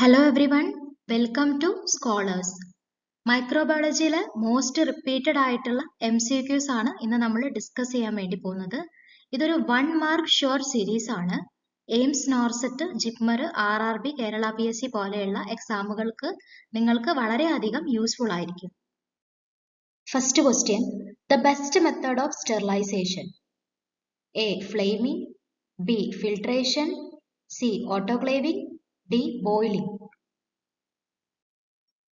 Hello everyone, welcome to Scholars. മൈക്രോബയോളജിയിലെ most repeated ആയിട്ടുള്ള MCQs ആണ് ഇന്ന് നമ്മൾ ഡിസ്കസ് ചെയ്യാൻ വേണ്ടി പോകുന്നത്. ഇതൊരു 1 മാർക്ക് ഷോർട്ട് സീരീസ് ആണ്. എയിംസ്, നോർസെറ്റ്, ജിപ്മർ, RRB, കേരള PSC പോലെയുള്ള എക്സാമുകൾക്ക് നിങ്ങൾക്ക് വളരെയധികം യൂസ്ഫുൾ ആയിരിക്കും. First question, the best method of sterilization. A. Flaming, B. Filtration, C. Autoclaving, D. Boiling.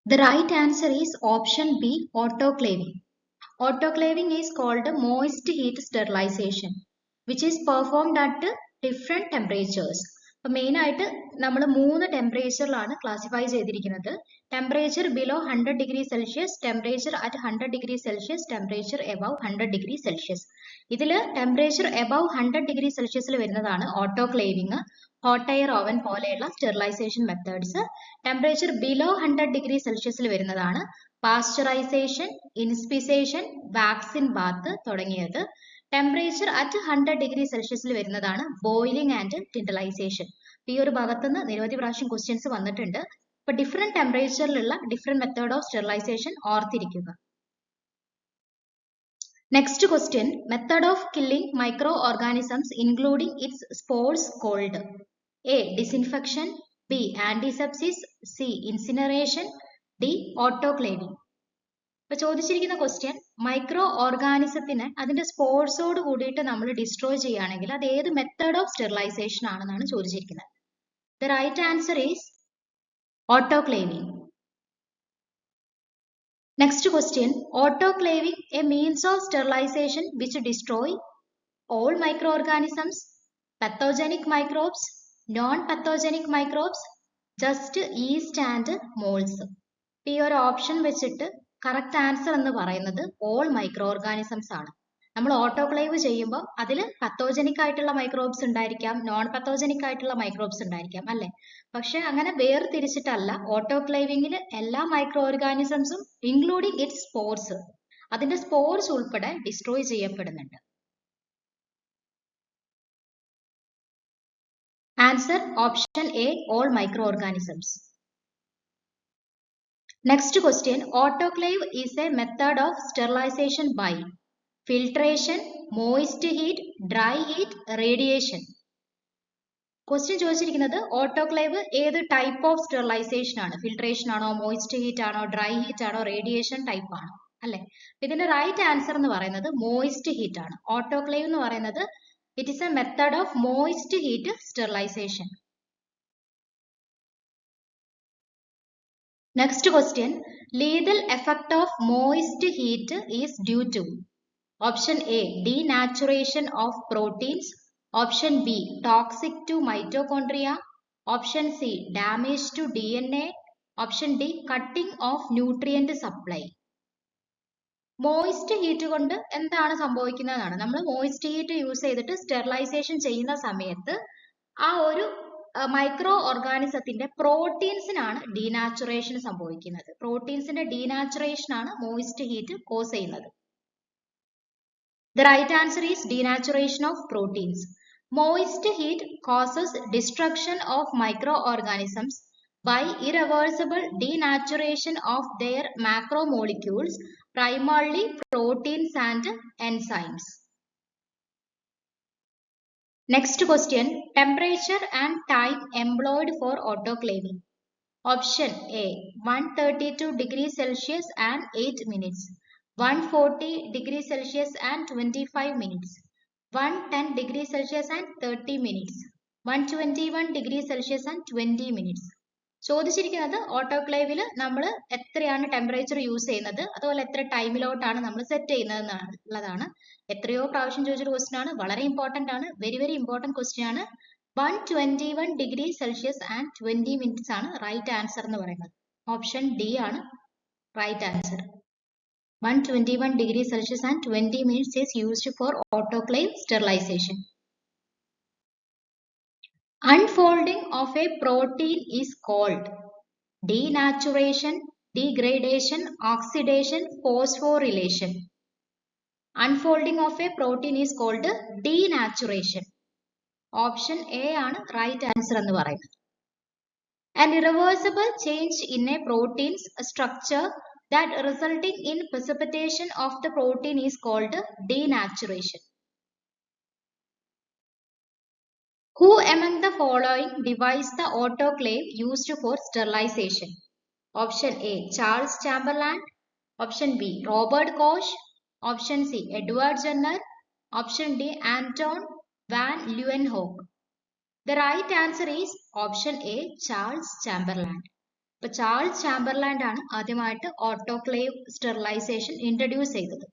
The right answer is option B, autoclaving. Autoclaving is called moist heat sterilization, which is performed at different temperatures. അപ്പോൾ main ആയിട്ട് നമ്മൾ 3 ടെമ്പറേച്ചറിലാണ് classify ചെയ്തിരിക്കുന്നത്. Temperature below 100 degree Celsius, temperature at 100 degree Celsius, temperature above 100 degree Celsius. ഇതിൽ temperature above 100 degree സെൽഷ്യസിൽ വരുന്നതാണ് autoclaving, hot air oven പോലെയുള്ള sterilisation methods. Temperature below 100 degree സെൽഷ്യസിൽ വരുന്നതാണ് പാസ്ചറൈസേഷൻ, ഇൻസ്പിസേഷൻ, വാക്സിൻ ബാത്ത് തുടങ്ങിയത്. ടെമ്പറേച്ചർ അറ്റ് 100 ഡിഗ്രി സെൽഷ്യസിൽ വരുന്നതാണ് ബോയിലിംഗ് ആൻഡ് ടിൻഡലൈസേഷൻ. ഈ ഒരു ഭാഗത്തുനിന്ന് നിരവധി പ്രാവശ്യം ക്വസ്റ്റ്യൻസ് വന്നിട്ടുണ്ട്. അപ്പൊ ഡിഫറെന്റ് ടെമ്പറേച്ചറിലുള്ള ഡിഫറെന്റ് മെത്തേഡ് ഓഫ് സ്റ്റെറിലൈസേഷൻ ഓർത്തിരിക്കുക. Next question, method of killing microorganisms including its spores called. A. Disinfection, B. Antisepsis, C. Incineration, D. Autoclaving. ഇപ്പൊ ചോദിച്ചിരിക്കുന്ന ക്വസ്റ്റ്യൻ, മൈക്രോ ഓർഗാനിസത്തിനെ അതിന്റെ സ്പോർട്സോട് കൂടിയിട്ട് നമ്മൾ ഡിസ്ട്രോയ് ചെയ്യുകയാണെങ്കിൽ അത് ഏത് മെത്തേഡ് ഓഫ് സ്റ്റെറിലൈസേഷൻ ആണെന്നാണ് ചോദിച്ചിരിക്കുന്നത്. The right answer is autoclaving. Next question, autoclaving a means of sterilization which destroy all micro organisms, pathogenic microbes, non-pathogenic microbes, just yeast and molds. ഈ ഒരു ഓപ്ഷൻ വെച്ചിട്ട് കറക്റ്റ് ആൻസർ എന്ന് പറയുന്നത് all micro organisms ആണ്. നമ്മൾ autoclave ചെയ്യുമ്പോൾ അതിൽ പത്തോജനിക് ആയിട്ടുള്ള മൈക്രോബ്സ് ഉണ്ടായിരിക്കാം, നോൺ പത്തോജനിക് ആയിട്ടുള്ള മൈക്രോബ്സ് ഉണ്ടായിരിക്കാം അല്ലെ. പക്ഷെ അങ്ങനെ വേർതിരിച്ചിട്ടല്ല ഓട്ടോക്ലേവിംഗിൽ എല്ലാ മൈക്രോ ഓർഗാനിസംസും ഇൻക്ലൂഡിംഗ് ഇറ്റ്സ് സ്പോർസ്, അതിന്റെ സ്പോർസ് ഉൾപ്പെടെ ഡിസ്ട്രോയ് ചെയ്യപ്പെടുന്നുണ്ട്. Answer option A, all microorganisms. Next question, autoclave is a method of sterilization by filtration, moist heat, dry heat, radiation. Question ചോദിച്ചിരിക്കുന്നത് ഓട്ടോക്ലേവ് ഏത് ടൈപ്പ് ഓഫ് സ്റ്റെറിലൈസേഷൻ ആണ്, filtration ആണോ, moist heat ആണോ, dry heat ആണോ, radiation type ആണോ അല്ലെ. ഇതിന്റെ right answer എന്ന് പറയുന്നത് മോയിസ്റ്റ് ഹീറ്റ് ആണ്. ഓട്ടോക്ലേവ് എന്ന് പറയുന്നത് it is a method of moist heat sterilization. Next question, lethal effect of moist heat is due to option A, denaturation of proteins, option B, toxic to mitochondria, option C, damage to DNA, option D, cutting of nutrient supply. Moist heat കൊണ്ട് എന്താണ് സംഭവിക്കുന്നതാണ്, നമ്മൾ moist heat use ചെയ്തിട്ട് sterilization ചെയ്യുന്ന സമയത്ത് ആ ഒരു micro ഓർഗാനിസത്തിന്റെ പ്രോട്ടീൻസിനാണ് ഡീനാച്ചുറേഷൻ സംഭവിക്കുന്നത്. പ്രോട്ടീൻസിന്റെ ഡീനാച്ചുറേഷൻ ആണ് മോയിസ്റ്റ് ഹീറ്റ് കോസ് ചെയ്യുന്നത്. The right answer is denaturation of proteins. Moist heat causes destruction of micro organisms by irreversible denaturation of their macromolecules, primarily proteins and enzymes. Next question, temperature and time employed for autoclaving. Option A, 132 degrees Celsius and 8 minutes, 140 degrees Celsius and 25 minutes, 110 degrees Celsius and 30 minutes, 121 degrees Celsius and 20 minutes. ചോദിച്ചിരിക്കുന്നത് ഓട്ടോക്ലേവിൽ നമ്മൾ എത്രയാണ് temperature use ചെയ്യുന്നത്, അതുപോലെ എത്ര ടൈമിലോട്ടാണ് നമ്മൾ set ചെയ്യുന്നത് എന്നുള്ളതാണ്. എത്രയോ പ്രാവശ്യം ചോദിച്ചൊരു ക്വസ്റ്റ്യൻ ആണ്, വളരെ ഇമ്പോർട്ടന്റ് ആണ്, വെരി വെരി ഇമ്പോർട്ടന്റ് ക്വസ്റ്റ്യൻ ആണ്. 121 ഡിഗ്രി സെൽഷ്യസ് ആൻഡ് 20 മിനിറ്റ്സ് ആണ് റൈറ്റ് ആൻസർ എന്ന് പറയുന്നത്. ഓപ്ഷൻ ഡി ആണ് right answer. 121 degree Celsius and 20 minutes is used for autoclave sterilization. Unfolding of a protein is called denaturation, degradation, oxidation, phosphorylation. Unfolding of a protein is called denaturation. Option A ആണ് right answer എന്ന് പറയുന്നത്. A An irreversible change in a protein's structure that resulting in precipitation of the protein is called denaturation. Who among the following devised the autoclave used for sterilization? Option A, Charles Chamberlain. Option B, Robert Koch. Option C, Edward Jenner. Option D, Anton van Leeuwenhoek. The right answer is option A, Charles Chamberlain. ഇപ്പോൾ Charles Chamberland ആണ് ആദ്യമായിട്ട് autoclave sterilisation introduce ചെയ്തത്.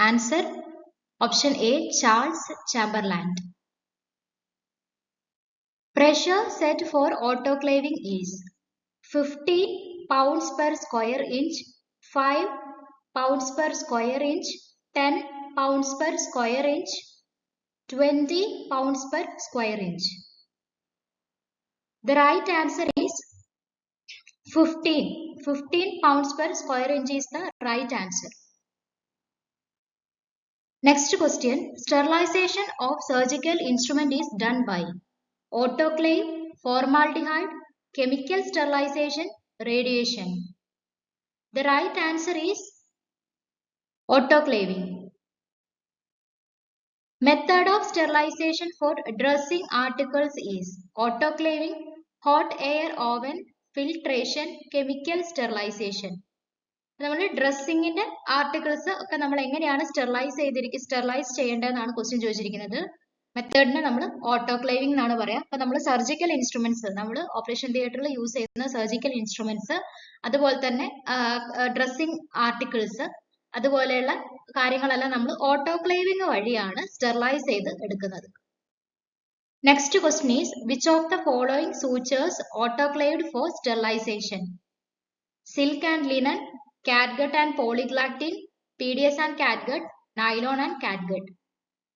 Answer option A, Charles Chamberland. Pressure set for autoclaving is 15 pounds per square inch, 5 pounds per square inch, 10 pounds per square inch, 20 pounds per square inch. The right answer is 15. 15 pounds per square inch is the right answer. Next question. Sterilization of surgical instrument is done by autoclave, formaldehyde, chemical sterilization, radiation. The right answer is autoclaving. Method of sterilization for dressing articles is autoclaving, hot air oven, filtration, chemical sterilization. നമ്മൾ ഡ്രസ്സിങ്ങിന്റെ articles ഒക്കെ നമ്മൾ എങ്ങനെയാണ് sterilise ചെയ്യേണ്ടതെന്നാണ് question ചോദിച്ചിരിക്കുന്നത്. മെത്തേഡിനെ നമ്മൾ autoclaving എന്നാണ് പറയാം. അപ്പൊ നമ്മൾ സർജിക്കൽ ഇൻസ്ട്രുമെന്റ്സ്, നമ്മൾ ഓപ്പറേഷൻ തിയേറ്ററിൽ യൂസ് ചെയ്യുന്ന സർജിക്കൽ ഇൻസ്ട്രുമെന്റ്സ്, അതുപോലെ തന്നെ ഡ്രസ്സിംഗ് ആർട്ടിക്കിൾസ്, അതുപോലെയുള്ള കാര്യങ്ങളെല്ലാം നമ്മൾ ഓട്ടോക്ലേവിംഗ് വഴിയാണ് സ്റ്റെറിലൈസ് ചെയ്ത് എടുക്കുന്നത്. Next question is which of the following sutures autoclaved for sterilisation? Silk and linen, catgut and polyglactin, PDS and catgut, nylon and catgut.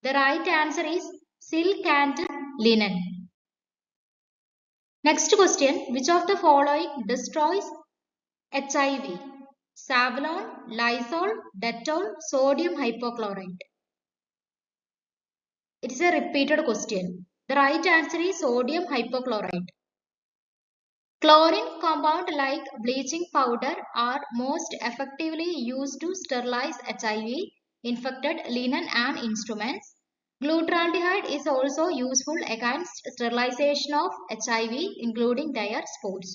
The right answer is silk and linen. Next question, which of the following destroys HIV? Savlon, Lysol, Dettol, sodium hypochlorite. It is a repeated question. The right answer is sodium hypochlorite. Chlorine compound like bleaching powder are most effectively used to sterilize HIV infected linen and instruments. Glutaraldehyde is also useful against sterilization of HIV including their spores.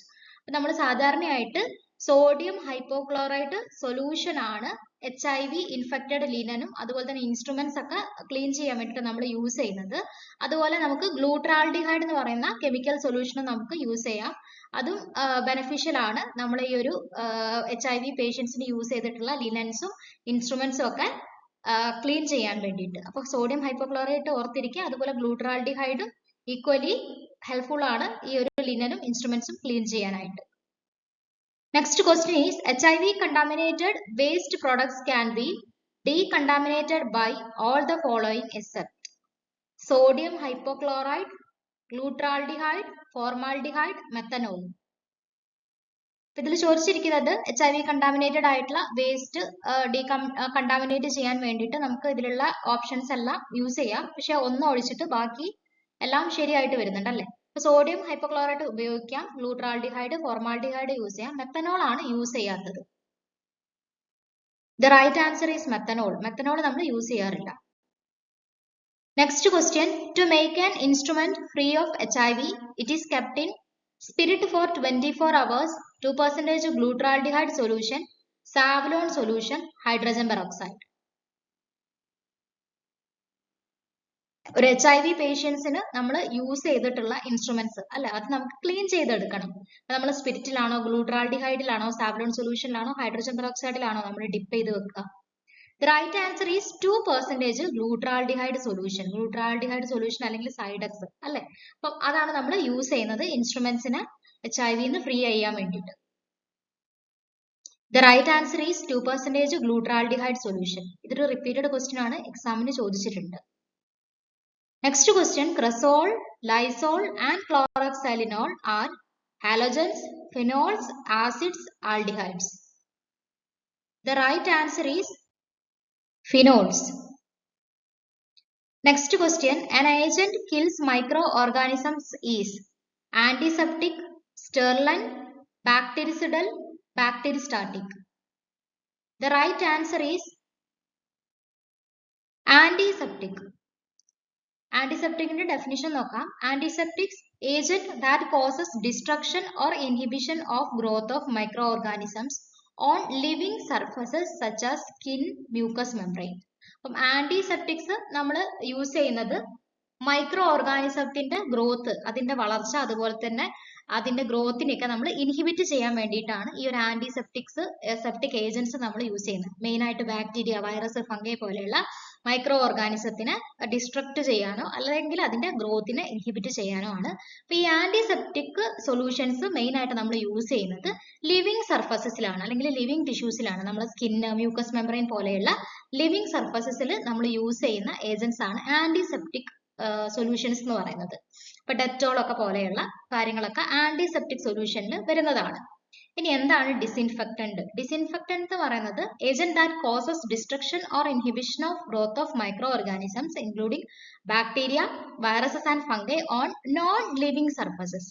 നമ്മൾ സാധാരണയായിട്ട് sodium hypochlorite solution ആണ് HIV infected ലിനനും അതുപോലെ തന്നെ instruments ഒക്കെ clean ചെയ്യാൻ വേണ്ടിയിട്ട് നമ്മൾ use ചെയ്യുന്നത്. അതുപോലെ നമുക്ക് ഗ്ലൂട്രാൾഡിഹൈഡ് എന്ന് പറയുന്ന കെമിക്കൽ സൊല്യൂഷനും നമുക്ക് യൂസ് ചെയ്യാം. അതും ബെനിഫിഷ്യൽ ആണ്. നമ്മൾ ഈ ഒരു HIV പേഷ്യൻസിന് യൂസ് ചെയ്തിട്ടുള്ള ലിനൻസും ഇൻസ്ട്രുമെന്റ്സും ഒക്കെ ക്ലീൻ ചെയ്യാൻ വേണ്ടിയിട്ട്. അപ്പോൾ സോഡിയം ഹൈപ്പോക്ലോറൈറ്റ് ഓർത്തിരിക്കുക. അതുപോലെ ഗ്ലൂട്രാൾഡിഹൈഡും ഈക്വലി ഹെൽപ്ഫുൾ ആണ് ഈ ഒരു ലിനനും ഇൻസ്ട്രുമെന്റ്സും ക്ലീൻ ചെയ്യാനായിട്ട്. Next question is HIV contaminated waste products can be decontaminated by all the following except sodium hypochlorite, glutaraldehyde, formaldehyde, methanol. ഇതിൽ ചോദിച്ചിരിക്കുന്നത് HIV കണ്ടാമിനേറ്റഡ് ആയിട്ടുള്ള വേസ്റ്റ് കണ്ടാമിനേറ്റ് ചെയ്യാൻ വേണ്ടിയിട്ട് നമുക്ക് ഇതിലുള്ള ഓപ്ഷൻസ് എല്ലാം യൂസ് ചെയ്യാം. പക്ഷെ ഒന്ന് ഒഴിച്ചിട്ട് ബാക്കി എല്ലാം ശരിയായിട്ട് വരുന്നുണ്ട് അല്ലേ? സോഡിയം ഹൈപ്പോക്ലോറൈറ്റ് ഉപയോഗിക്കാം, ഗ്ലൂട്രാൾഡിഹൈഡ്, ഫോർമാൽഡിഹൈഡ് യൂസ് ചെയ്യാം, മെത്തനോൾ ആണ് യൂസ് ചെയ്യാത്തത്. The right answer is methanol. Methanol നമ്മൾ യൂസ് ചെയ്യാറില്ല. Next question, to make an instrument free of HIV it is kept in spirit for 24 hours, 2% glutaraldehyde solution, Savlon solution, hydrogen peroxide. ഒരു HIV പേഷ്യൻസിന് നമ്മൾ use ചെയ്തിട്ടുള്ള instruments അല്ലെ, അത് നമുക്ക് clean ചെയ്തെടുക്കണം. നമ്മൾ സ്പിരിറ്റിലാണോ, ഗ്ലൂട്രാൾഡിഹൈഡിലാണോ, സാവ്ലോൺ സൊല്യൂഷനിലാണോ, ഹൈഡ്രോജൻ പെറോക്സൈഡിലാണോ നമ്മൾ ഡിപ്പ് ചെയ്ത് വെക്കുക? The right answer is 2% glutaraldehyde solution. Glutaraldehyde solution അല്ലെങ്കിൽ സൈഡക്സ് അല്ലെ. അപ്പം അതാണ് നമ്മൾ യൂസ് ചെയ്യുന്നത് ഇൻസ്ട്രുമെന്റ്സിന് HIV ഫ്രീ ചെയ്യാൻ വേണ്ടിയിട്ട്. The right answer is 2% glutaraldehyde solution. ഇതൊരു റിപ്പീറ്റഡ് ക്വസ്റ്റ്യൻ ആണ്, എക്സാമിന് ചോദിച്ചിട്ടുണ്ട്. Next question, cresol, Lysol and chloroxylenol are halogens, phenols, acids, aldehydes. The right answer is phenols. Next question, an agent kills microorganisms is antiseptic, sterile, bactericidal, bacteristatic. The right answer is antiseptic. Antiseptic definition നോക്കാം. Antiseptics, agent that causes destruction or inhibition of growth of microorganisms on living surfaces such as skin, mucous membrane. അപ്പം antiseptics നമ്മൾ use ചെയ്യുന്നത് micro ഓർഗാനിസത്തിന്റെ growth, അതിന്റെ വളർച്ച, അതുപോലെ തന്നെ അതിന്റെ ഗ്രോത്തിനെയൊക്കെ നമ്മൾ ഇൻഹിബിറ്റ് ചെയ്യാൻ വേണ്ടിയിട്ടാണ് ഈ ഒരു ആന്റിസെപ്റ്റിക്സ് സെപ്റ്റിക് ഏജൻസ് നമ്മൾ യൂസ് ചെയ്യുന്നത്. മെയിൻ ആയിട്ട് ബാക്ടീരിയ, വൈറസ്, ഫംഗൈ പോലെയുള്ള മൈക്രോ ഓർഗാനിസത്തിനെ ഡിസ്ട്രക്ട് ചെയ്യാനോ അല്ലെങ്കിൽ അതിന്റെ ഗ്രോത്തിനെ ഇൻഹിബിറ്റ് ചെയ്യാനോ ആണ്. അപ്പൊ ഈ ആന്റിസെപ്റ്റിക് സൊല്യൂഷൻസ് മെയിൻ ആയിട്ട് നമ്മൾ യൂസ് ചെയ്യുന്നത് ലിവിങ് സർഫസസിലാണ് അല്ലെങ്കിൽ ലിവിങ് ടിഷ്യൂസിലാണ്. നമ്മൾ സ്കിന്ന്, മ്യൂക്കസ് മെമ്പറൈൻ പോലെയുള്ള ലിവിങ് സർഫസസിൽ നമ്മൾ യൂസ് ചെയ്യുന്ന ഏജൻസ് ആണ് ആന്റിസെപ്റ്റിക് സൊല്യൂഷൻസ് എന്ന് പറയുന്നത്. ഇപ്പൊ ഡെറ്റോൾ ഒക്കെ പോലെയുള്ള കാര്യങ്ങളൊക്കെ ആന്റിസെപ്റ്റിക് സൊല്യൂഷനിൽ വരുന്നതാണ്. ഇനി എന്താണ് ഡിസിൻഫെക്റ്റന്റ്? ഡിസിൻഫെക്റ്റന്റ് എന്ന് പറയുന്നത് agent that causes destruction or inhibition of growth of micro organisms including bacteria, viruses and fungi on non living surfaces.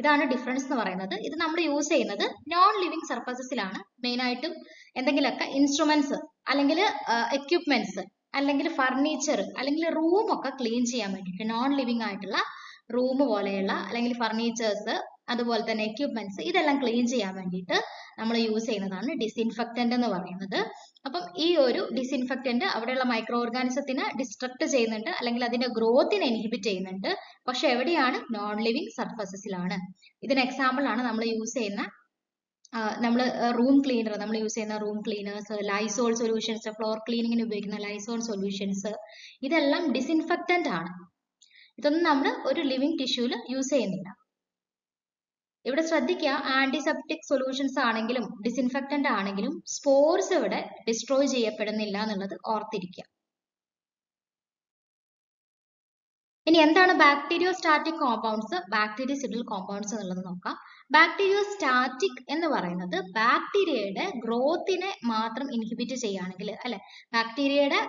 ഇതാണ് ഡിഫറൻസ് എന്ന് പറയുന്നത്. ഇത് നമ്മൾ യൂസ് ചെയ്യുന്നത് നോൺ ലിവിംഗ് സർഫസസിലാണ്. മെയിൻ ആയിട്ടും എന്തെങ്കിലുമൊക്കെ ഇൻസ്ട്രുമെന്റ്സ് അല്ലെങ്കിൽ എക്യുപ്മെന്റ്സ് അല്ലെങ്കിൽ ഫർണിച്ചർ അല്ലെങ്കിൽ റൂം ഒക്കെ ക്ലീൻ ചെയ്യാൻ വേണ്ടിയിട്ട്, നോൺ ലിവിംഗ് ആയിട്ടുള്ള റൂം പോലെയുള്ള അല്ലെങ്കിൽ ഫർണിച്ചേഴ്സ്, അതുപോലെ തന്നെ എക്യുപ്മെന്റ്സ്, ഇതെല്ലാം ക്ലീൻ ചെയ്യാൻ വേണ്ടിയിട്ട് നമ്മൾ യൂസ് ചെയ്യുന്നതാണ് ഡിസിൻഫെക്റ്റന്റ് എന്ന് പറയുന്നത്. അപ്പം ഈ ഒരു ഡിസിൻഫെക്റ്റന്റ് അവിടെയുള്ള മൈക്രോ ഓർഗാനിസത്തിനെ ഡിസ്ട്രക്ട് ചെയ്യുന്നുണ്ട് അല്ലെങ്കിൽ അതിന്റെ ഗ്രോത്തിനെ ഇൻഹിബിറ്റ് ചെയ്യുന്നുണ്ട്. പക്ഷെ എവിടെയാണ്? നോൺ ലിവിംഗ് സർഫസസിലാണ്. ഇതിന് എക്സാമ്പിൾ ആണ് നമ്മൾ യൂസ് ചെയ്യുന്ന നമ്മൾ റൂം ക്ലീനർ, നമ്മൾ യൂസ് ചെയ്യുന്ന room cleaners, Lysol solutions, floor ക്ലീനിങ്ങിന് ഉപയോഗിക്കുന്ന ലൈസോൾ സൊല്യൂഷൻസ്, ഇതെല്ലാം ഡിസിൻഫെക്റ്റന്റ് ആണ്. ഇതൊന്നും നമ്മൾ ഒരു ലിവിംഗ് ടിഷ്യൂവിൽ യൂസ് ചെയ്യുന്നില്ല. ഇവിടെ ശ്രദ്ധിക്കുക, ആന്റിസെപ്റ്റിക് സൊല്യൂഷൻസ് ആണെങ്കിലും ഡിസിൻഫെക്റ്റന്റ് ആണെങ്കിലും സ്പോർസ് ഇവിടെ ഡിസ്ട്രോയ് ചെയ്യപ്പെടുന്നില്ല എന്നുള്ളത് ഓർത്തിരിക്കുക. ഇനി എന്താണ് ബാക്ടീരിയോസ്റ്റാറ്റിക് കോമ്പൗണ്ട്സ്, ബാക്ടീരിയസിഡൽ കോമ്പൗണ്ട്സ് എന്നുള്ളത് നോക്കാം. ബാക്ടീരിയോസ്റ്റാറ്റിക് എന്ന് പറയുന്നത് ബാക്ടീരിയയുടെ ഗ്രോത്തിനെ മാത്രം ഇൻഹിബിറ്റ് ചെയ്യുകയാണെങ്കിൽ, അല്ലെ, ബാക്ടീരിയയുടെ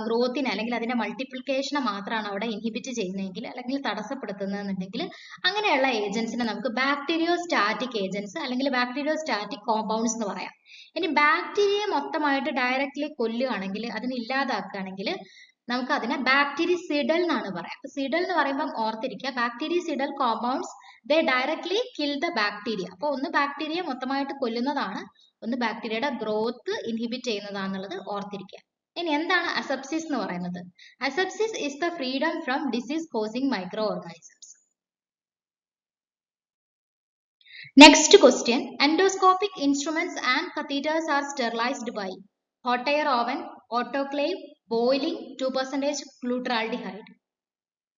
ഗ്രോത്തിനെ അല്ലെങ്കിൽ അതിന്റെ മൾട്ടിപ്ലിക്കേഷനെ മാത്രമാണ് അവിടെ ഇൻഹിബിറ്റ് ചെയ്യുന്നതെങ്കിൽ അല്ലെങ്കിൽ തടസ്സപ്പെടുത്തുന്നതെന്നുണ്ടെങ്കിൽ അങ്ങനെയുള്ള ഏജൻസിനെ നമുക്ക് ബാക്ടീരിയോസ്റ്റാറ്റിക് ഏജൻസ് അല്ലെങ്കിൽ ബാക്ടീരിയോസ്റ്റാറ്റിക് കോമ്പൗണ്ട്സ് എന്ന് പറയാം. ഇനി ബാക്ടീരിയയെ മൊത്തമായിട്ട് ഡയറക്റ്റ്ലി കൊല്ലുകയാണെങ്കിൽ, അതിനെ ഇല്ലാതാക്കുകയാണെങ്കിൽ നമുക്ക് അതിനെ ബാക്ടീരിയസിഡൽ എന്നാണ് പറയാം. സിഡൽ എന്ന് പറയുമ്പോൾ ഓർത്തിരിക്കുക, bactericidal compounds they directly kill the bacteria. അപ്പോൾ ഒന്ന് ബാക്ടീരിയ മൊത്തമായിട്ട് കൊല്ലുന്നതാണ്, ഒന്ന് ബാക്ടീരിയയുടെ ഗ്രോത്ത് ഇൻഹിബിറ്റ് ചെയ്യുന്നതാണെന്നുള്ളത് ഓർത്തിരിക്കുക. ഇനി എന്താണ് അസെപ്സിസ് എന്ന് പറയുന്നത്? Asepsis is the freedom from disease causing micro organisms. Next question, endoscopic instruments and catheters are sterilized by hot air oven, autoclave, boiling, 2% glutaraldehyde.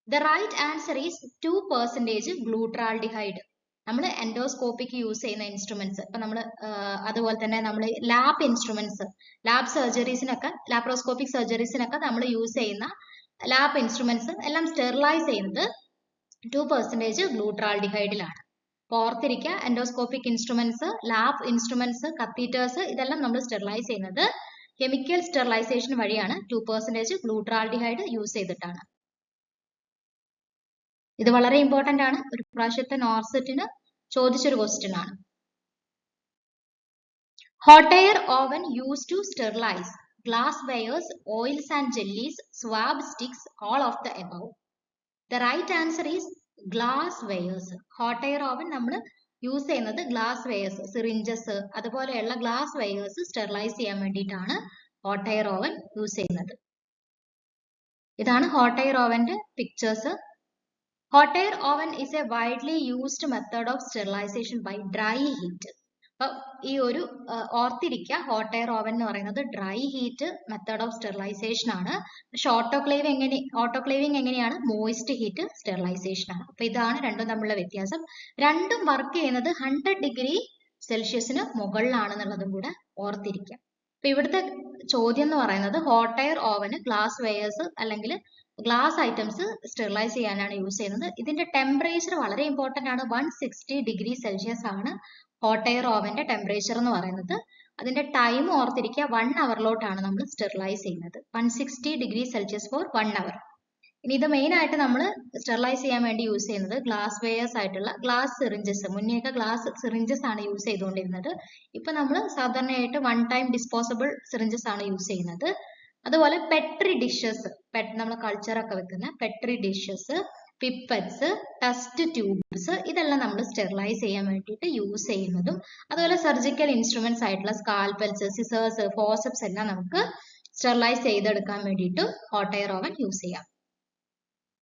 The right answer is 2% glutaraldehyde. നമ്മൾ endoscopic use ചെയ്യുന്ന instruments, ഇപ്പൊ നമ്മൾ അതുപോലെ തന്നെ നമ്മൾ lab instruments, lab സർജറീസിനൊക്കെ, laparoscopic സർജറീസിനൊക്കെ നമ്മൾ use ചെയ്യുന്ന lab instruments എല്ലാം സ്റ്റെറിലൈസ് ചെയ്യുന്നത് 2% ഗ്ലൂട്ടറാൾഡിഹൈഡിലാണ്. ഓർത്തിരിക്കുക, endoscopic instruments, lab instruments, catheters, ഇതെല്ലാം നമ്മൾ സ്റ്റെറിലൈസ് ചെയ്യുന്നത് കെമിക്കൽ സ്റ്റെറിലൈസേഷൻ വഴിയാണ്. 2% ഗ്ലൂട്ടറാൾഡിഹൈഡ് യൂസ് ചെയ്തിട്ടാണ്. ഇത് വളരെ ഇമ്പോർട്ടന്റ് ആണ്. ഒരു പ്രാവശ്യത്തെ നോർസെറ്റിന് ചോദിച്ചൊരു ക്വസ്റ്റ്യൻ ആണ്. Hot air oven use to sterilise glass wares, oils and jellies, swab sticks, all of the above. The right answer is glass wares. Hot air oven നമ്മൾ യൂസ് ചെയ്യുന്നത് ഗ്ലാസ് വെയേഴ്സ്, സിറിഞ്ചസ്, അതുപോലെയുള്ള glass wares sterilise ചെയ്യാൻ വേണ്ടിയിട്ടാണ് hot air oven use ചെയ്യുന്നത്. ഇതാണ് hot air ഓവന്റെ pictures. Hot air oven is a widely used method of sterilization by dry heat. അപ്പോൾ ഈ ഒരു ഓർത്തിരിക്കുക, ഹോട്ട് എയർ ഓവൻ എന്ന് പറയുന്നത് dry heat method of sterilization ആണ്. പക്ഷെ ഓട്ടോക്ലേവിംഗ് എങ്ങനെയാണ്? മോയിസ്റ്റ് ഹീറ്റ് സ്റ്റെറിലൈസേഷൻ ആണ്. അപ്പൊ ഇതാണ് രണ്ടും തമ്മിലുള്ള വ്യത്യാസം. രണ്ടും വർക്ക് ചെയ്യുന്നത് 100 ഡിഗ്രി സെൽഷ്യസിന് മുകളിലാണെന്നുള്ളതും കൂടെ ഓർത്തിരിക്കുക. അപ്പൊ ഇവിടുത്തെ ചോദ്യം എന്ന് പറയുന്നത് ഹോട്ട് എയർ ഓവന് ഗ്ലാസ് വെയേഴ്സ് അല്ലെങ്കിൽ ഗ്ലാസ് ഐറ്റംസ് സ്റ്റെറിലൈസ് ചെയ്യാനാണ് യൂസ് ചെയ്യുന്നത്. ഇതിന്റെ ടെമ്പറേച്ചർ വളരെ ഇമ്പോർട്ടന്റ് ആണ്. 160 ഡിഗ്രി സെൽഷ്യസ് ആണ് ഹോട്ട് എയർ ഓവന്റെ ടെമ്പറേച്ചർ എന്ന് പറയുന്നത്. അതിന്റെ ടൈം ഓർത്തിരിക്കുക, 1 അവറിലോട്ടാണ് നമ്മൾ സ്റ്റെറിലൈസ് ചെയ്യുന്നത്. 160 ഡിഗ്രി സെൽഷ്യസ് ഫോർ 1 അവർ. ഇനി ഇത് മെയിൻ ആയിട്ട് നമ്മൾ സ്റ്റെറിലൈസ് ചെയ്യാൻ വേണ്ടി യൂസ് ചെയ്യുന്നത് ഗ്ലാസ് വെയേഴ്സ് ആയിട്ടുള്ള ഗ്ലാസ് സിറിഞ്ചസ്. മുന്നേയൊക്കെ ഗ്ലാസ് സിറിഞ്ചസ് ആണ് യൂസ് ചെയ്തുകൊണ്ടിരുന്നത്. ഇപ്പൊ നമ്മൾ സാധാരണയായിട്ട് വൺ ടൈം ഡിസ്പോസബിൾ സിറിഞ്ചസ് ആണ് യൂസ് ചെയ്യുന്നത്. അതുപോലെ പെട്രി ഡിഷസ്, നമ്മൾ കൾച്ചറൊക്കെ വെക്കുന്ന Petri dishes, pipettes, test tubes, ഇതെല്ലാം നമ്മൾ സ്റ്റെറിലൈസ് ചെയ്യാൻ വേണ്ടിയിട്ട് യൂസ് ചെയ്യുന്നതും, അതുപോലെ സർജിക്കൽ ഇൻസ്ട്രുമെന്റ്സ് ആയിട്ടുള്ള സ്കാൽപെൽസ്, സിസേഴ്സ്, ഫോസെപ്സ് എല്ലാം നമുക്ക് സ്റ്റെറിലൈസ് ചെയ്തെടുക്കാൻ വേണ്ടിയിട്ട് ഹോട്ട് എയർ ഓവൻ യൂസ് ചെയ്യാം.